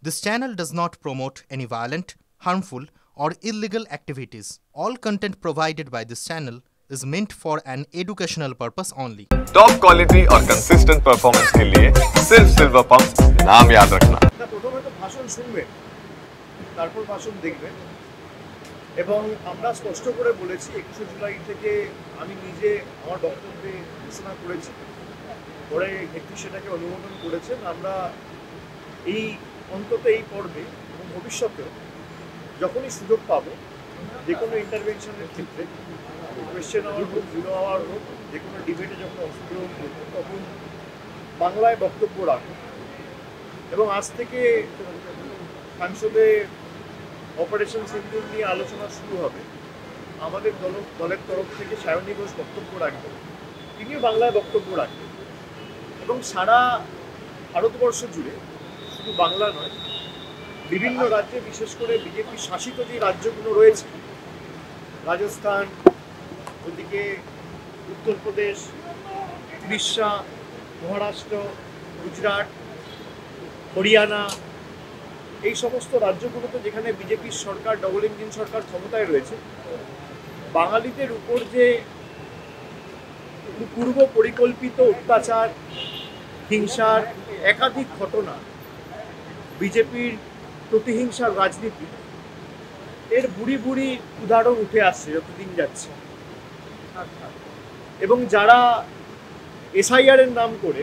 This channel does not promote any violent, harmful, or illegal activities. All content provided by this channel is meant for an educational purpose only. Top quality और consistent performance के लिए सिर्फ silver pump नाम याद रखना। প্রথমে তো ভাষণ শুনবেন, তারপর ভাষণ দেখবেন এবং আমরা স্পষ্ট করে বলেছি 21শে জুলাই থেকে আমি নিজে আমার বক্তব্যে ঘোষণা করেছি, পরে একটু সেটাকে অনুমোদন করেছেন। আমরা এই অন্তত এই পর্বে এবং ভবিষ্যতেও যখনই সুযোগ পাবো যে কোনো ইন্টারভেনশনের ক্ষেত্রে, কোয়েশ্চেন আওয়ার হোক, জিরো আওয়ার হোক, যে কোনো ডিবেটে যখন অংশগ্রহণ করবো তখন বাংলায় বক্তব্য রাখবো। এবং আজ থেকে সংসদে অপারেশন সিন্দুর নিয়ে আলোচনা শুরু হবে। আমাদের দলের তরফ থেকে সায়নী ঘোষ বক্তব্য রাখবেন, তিনিও বাংলায় বক্তব্য রাখবেন এবং সারা ভারতবর্ষ জুড়ে, শুধু বাংলা নয়, বিভিন্ন রাজ্যে, বিশেষ করে বিজেপি শাসিত যে রাজ্যগুলো রয়েছে, রাজস্থান, ওদিকে উত্তরপ্রদেশ, উড়িষ্যা, মহারাষ্ট্র, গুজরাট, হরিয়ানা, এই সমস্ত রাজ্যগুলোতে যেখানে বিজেপির সরকার, ডবল ইঞ্জিন সরকার ক্ষমতায় রয়েছে, বাঙালিদের উপর যে পূর্ব পরিকল্পিত অত্যাচার, হিংসার একাধিক ঘটনা, বিজেপির প্রতিহিংসার রাজনীতি, এর বুড়ি বুড়ি উদাহরণ উঠে আসছে যতদিন যাচ্ছে। এবং যারা এসআইআর এর নাম করে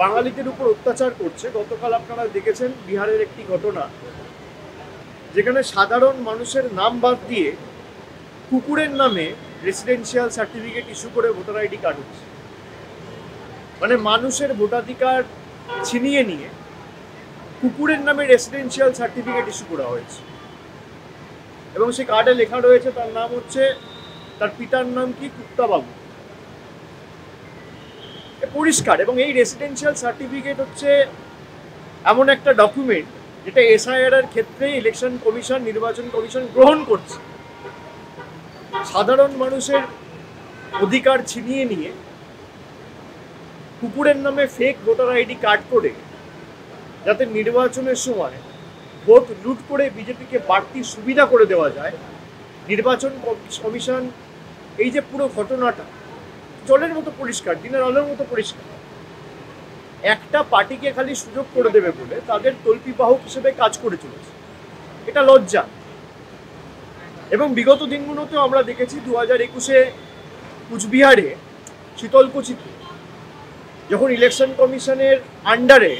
বাঙালিদের উপর অত্যাচার করছে, গতকাল আপনারা দেখেছেন বিহারের একটি ঘটনা, যেখানে সাধারণ মানুষের নাম বাদ দিয়ে কুকুরের নামে রেসিডেন্সিয়াল সার্টিফিকেট ইস্যু করে ভোটার আইডি কার্ড হচ্ছে। মানে মানুষের ভোটাধিকার ছিনিয়ে নিয়ে কুকুরের নামে রেসিডেন্সিয়াল সার্টিফিকেট ইস্যু করা হয়েছে এবং সে কার্ডে লেখা রয়েছে তার নাম হচ্ছে, তার পিতার নাম কি, কুত্তাবাবু। পরিষ্কার। এবং এই রেসিডেন্সিয়াল সার্টিফিকেট হচ্ছে এমন একটা ডকুমেন্ট যেটা এসআইআর এর ক্ষেত্রে ইলেকশন কমিশন, নির্বাচন কমিশন গ্রহণ করছে। সাধারণ মানুষের অধিকার ছিনিয়ে নিয়ে কুকুরের নামে ফেক ভোটার আইডি কার্ড করে যাতে নির্বাচনের সময় ভোট লুট করে বিজেপিকে বাড়তি সুবিধা করে দেওয়া যায়, নির্বাচন কমিশন এই যে পুরো ঘটনাটা জলের মতো পরিষ্কার, দিনের আলোর মতো পরিষ্কার, একটা পার্টিকে খালি সুযোগ করে দেবে বলে তাদের তল্পিবাহক হিসেবে কাজ করে চলেছে। এটা লজ্জা। এবং বিগত দিনগুলোতেও আমরা দেখেছি 2021-এ কুচবিহারে শীতলকুচিতে যখন ইলেকশন কমিশনের আন্ডারে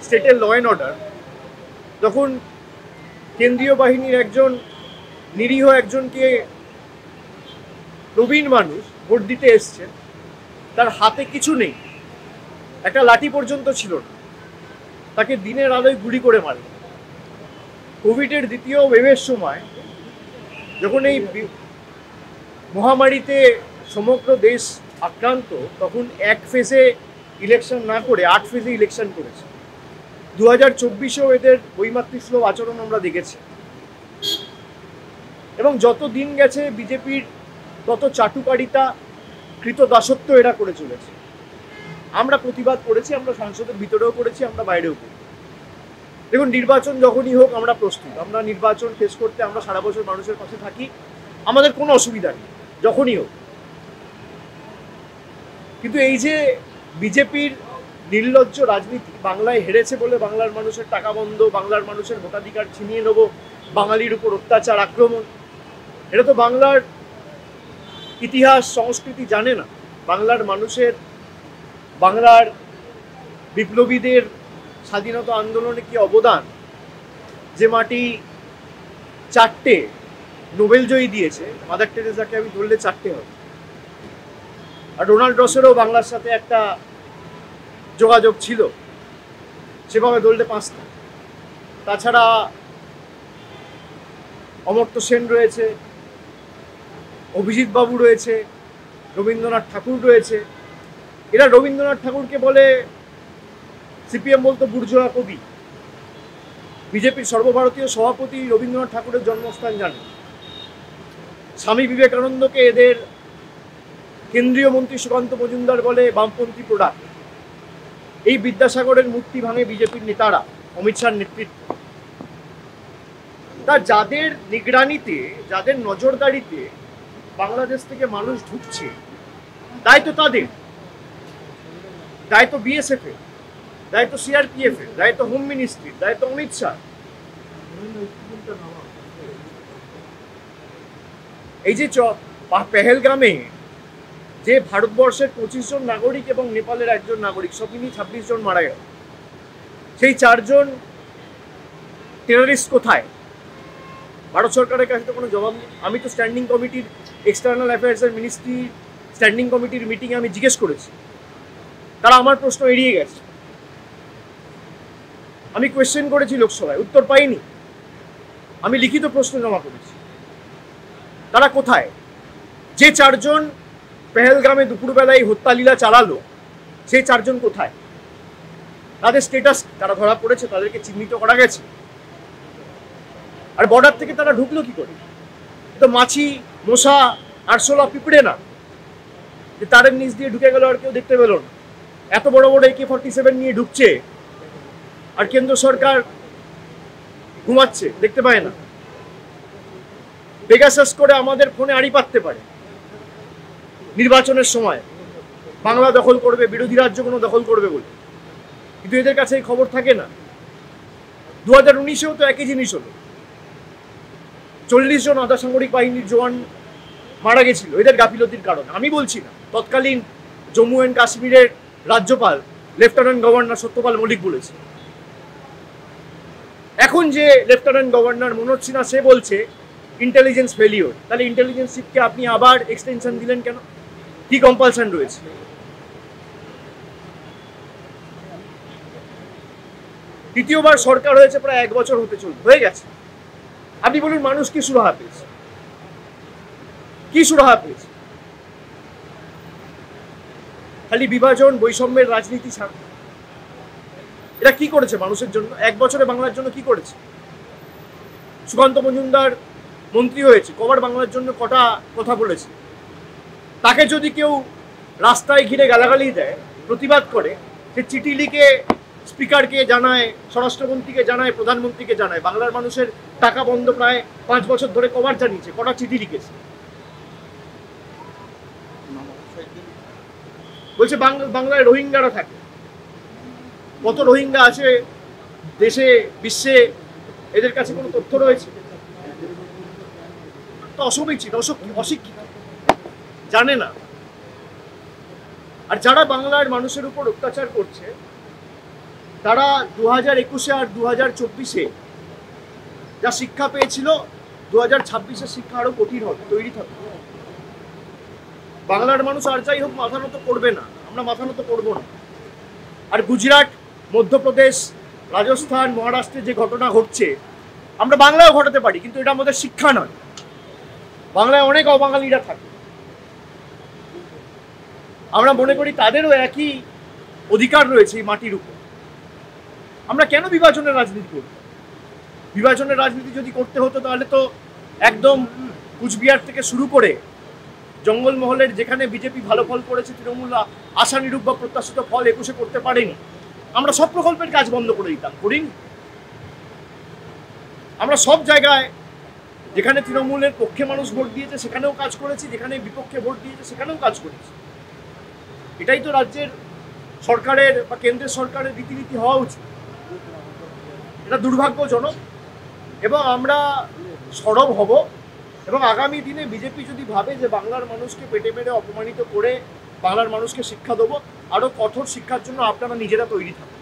স্টেটের ল অ্যান্ড অর্ডার, তখন কেন্দ্রীয় বাহিনীর একজন নিরীহ একজনকে, প্রবীণ মানুষ, ভোট দিতে এসছেন, তার হাতে কিছু নেই, একটা লাঠি পর্যন্ত ছিল না, তাকে দিনের আলোয় গুলি করে মারে। কোভিডের দ্বিতীয় ওয়েভের সময় যখন এই মহামারীতে সমগ্র দেশ আক্রান্ত, তখন এক ফেজে ইলেকশন না করে 8 ফেজে ইলেকশন করেছে। 2024-এও এদের বৈমাতৃসুলভ আচরণ আমরা দেখেছি। এবং যত দিন গেছে বিজেপির তত চাটুকারিতা, কৃতদাসত্ব এরা করে চলেছে। আমরা প্রতিবাদ করেছি, আমরা সংসদের ভিতরেও করেছি, আমরা বাইরেও করি। দেখুন, নির্বাচন যখনই হোক আমরা প্রস্তুত, আমরা নির্বাচন ফেস করতে আমরা সারা বছর মানুষের পাশে থাকি, আমাদের কোনো অসুবিধা নেই, যখনই হোক। কিন্তু এই যে বিজেপির নির্লজ্জ রাজনীতি, বাংলায় হেরেছে বলে বাংলার মানুষের টাকা বন্ধ, বাংলার মানুষের ভোটাধিকার ছিনিয়ে নেব, বাঙালির উপর অত্যাচার, আক্রমণ, এটা তো বাংলার ইতিহাস সংস্কৃতি জানে না। বাংলার মানুষের, বাংলার বিপ্লবীদের স্বাধীনতা আন্দোলনে কি অবদান, যে মাটি 4টে নোবেল জয়ী দিয়েছে, মাদার টেরেসাকে আমি ধরলে 4টে হবে, আর ডোনাল্ড রসেরও বাংলার সাথে একটা যোগাযোগ ছিল, সেভাবে ধরলে 5টা। তাছাড়া অমর্ত্য সেন রয়েছে, অভিজিৎ বাবু রয়েছে, রবীন্দ্রনাথ ঠাকুর রয়েছে। এরা রবীন্দ্রনাথ ঠাকুরকে বলে, সিপিএম বলতো বুর্জোয়া কবি। বিজেপির সর্বভারতীয় সভাপতি রবীন্দ্রনাথ ঠাকুরের জন্মস্থান জানে। স্বামী বিবেকানন্দকে এদের কেন্দ্রীয় মন্ত্রী সুকান্ত মজুমদার বলে বামপন্থী প্রোডাক্ট। এই বিদ্যাসাগরের মূর্তি ভাঙে বিজেপির নেতারা। অমিত শাহর নেতৃত্ব। তা যাদের নিগরানিতে, যাদের নজরদারিতে বাংলাদেশ থেকে মানুষ ঢুকছে, দায়িত্ব তাদের, দায়িত্ব বিএসএফ এর, দায়িত্ব সিআরপিএফ এর, দায়িত্ব হোম মিনিস্ট্রির, দায়িত্ব অমিত শাহ। এই যে পেহেলগামে যে ভারতবর্ষের 25 জন নাগরিক এবং নেপালের একজন নাগরিক, সব মিলিয়ে 26 জন মারা গেল, সেই 4 জন টেররিস্ট কোথায়? ভারত সরকারের কাছে তো কোনো জবাব নেই। আমি তো স্ট্যান্ডিং কমিটির, এক্সটার্নাল অ্যাফেয়ার্সের মিনিস্ট্রি স্ট্যান্ডিং কমিটির মিটিংয়ে আমি জিজ্ঞেস করেছি, তারা আমার প্রশ্ন এড়িয়ে গেছে। আমি কোয়েশ্চেন করেছি লোকসভায়, উত্তর পাইনি। আমি লিখিত প্রশ্ন জমা করেছি, তারা কোথায়? যে 4 জন পেহেলগামে দুপুরবেলায় হত্যালীলা চালালো, সেই 4 জন কোথায়? তাদের স্ট্যাটাস, তারা ধরা পড়েছে, তাদেরকে চিহ্নিত করা গেছে। আর বর্ডার থেকে তারা ঢুকলো কি করে? তো মাছি, মশা, আরশোলা, পিঁপড়ে না যে তারের নিচ দিয়ে ঢুকে গেল আর কেউ দেখতে পেল না। এত বড় বড় AK-47 নিয়ে ঢুকছে আর কেন্দ্র সরকার ঘুমাচ্ছে, দেখতে পায় না। পেগাসাস করে আমাদের ফোনে আড়ি পাততে পারে নির্বাচনের সময়, বাংলা দখল করবে, বিরোধী রাজ্যগুলো দখল করবে বলে, কিন্তু এদের কাছে এই খবর থাকে না। 2019-এও তো একই জিনিস হলো, 40 জন আধা সামরিক বাহিনীর জওয়ান মারা গেছিল এদের গাফিলতির কারণে। আমি বলছি না, তৎকালীন জম্মু অ্যান্ড কাশ্মীরের রাজ্যপাল লেফটেন্যান্ট গভর্নর সত্যপাল মল্লিক বলেছে। এখন যে লেফটেন্যান্ট গভর্নর মনোজ সিনহা, সে বলছে ইন্টেলিজেন্স ফেলিওর। তাহলে ইন্টেলিজেন্স চিফকে আপনি আবার এক্সটেনশন দিলেন কেন? কি কম্পালশন রয়েছে? দ্বিতীয়বার সরকার হয়েছে, প্রায় 1 বছর হয়ে গেছে। আপনি বলুন, মানুষ কি সুরাহা পেয়েছে? কি সুরাহা পেয়েছে? খালি বিভাজন, বৈষম্যের রাজনীতি ছাড়া এরা কি করেছে মানুষের জন্য? 1 বছরে বাংলার জন্য কি করেছে? সুকান্ত মজুমদার মন্ত্রী হয়েছে, কবার বাংলার জন্য কটা কথা বলেছে? তাকে যদি কেউ রাস্তায় ঘিরে গালাগালি দেয়, প্রতিবাদ করে, সে চিঠি লিখে স্পিকারকে জানায়, স্বরাষ্ট্রমন্ত্রীকে জানায়, প্রধানমন্ত্রীকে জানায়। বাংলার মানুষের টাকা বন্ধ প্রায় 5 বছর ধরে কবার জানিয়েছে, কটা চিঠি লিখেছে? বলছে বাংলায় রোহিঙ্গারা থাকে। কত রোহিঙ্গা আছে দেশে, বিশ্বে, এদের কাছে কোনো তথ্য রয়েছে? তো অসমীচীন, অশিক্ষিত, জানে না। আর যারা বাংলার মানুষের উপর অত্যাচার করছে, তারা 2021-এ আর 2024-এ যা শিক্ষা পেয়েছিল, 2026-এর শিক্ষা আরো কঠিন হবে, তৈরি থাকবে। বাংলার মানুষ আর যাই হোক মাথা নত করবে না, আমরা মাথা নত করবো না। আর গুজরাট, মধ্যপ্রদেশ, রাজস্থান, মহারাষ্ট্রে যে ঘটনা ঘটছে, আমরা বাংলায়ও ঘটাতে পারি, কিন্তু এটা আমাদের শিক্ষা নয়। বাংলায় অনেক অবাঙালিরা থাকে, আমরা মনে করি তাদেরও একই অধিকার রয়েছে এই মাটির উপর। আমরা কেন বিভাজনের রাজনীতি করব? বিভাজনের রাজনীতি যদি করতে হতো তাহলে তো একদম কুচবিহার থেকে শুরু করে জঙ্গলমহলের যেখানে বিজেপি ভালো ফল করেছে, তৃণমূল আশানুরূপ বা প্রত্যাশিত ফল 21-এ করতে পারেনি, আমরা সব প্রকল্পের কাজ বন্ধ করে দিতাম, করিনি। আমরা সব জায়গায় যেখানে তৃণমূলের পক্ষে মানুষ ভোট দিয়েছে সেখানেও কাজ করেছি, যেখানে বিপক্ষে ভোট দিয়েছে সেখানেও কাজ করেছি। এটাই তো রাজ্যের সরকারের বা কেন্দ্রের সরকারের রীতিনীতি হওয়া উচিত। এটা দুর্ভাগ্যজনক, এবং আমরা সরব হব। এবং আগামী দিনে বিজেপি যদি ভাবে যে বাংলার মানুষকে পেটে মেরে অপমানিত করে বাংলার মানুষকে শিক্ষা দেবো, আরও কঠোর শিক্ষার জন্য আপনারা নিজেরা তৈরি থাকুন।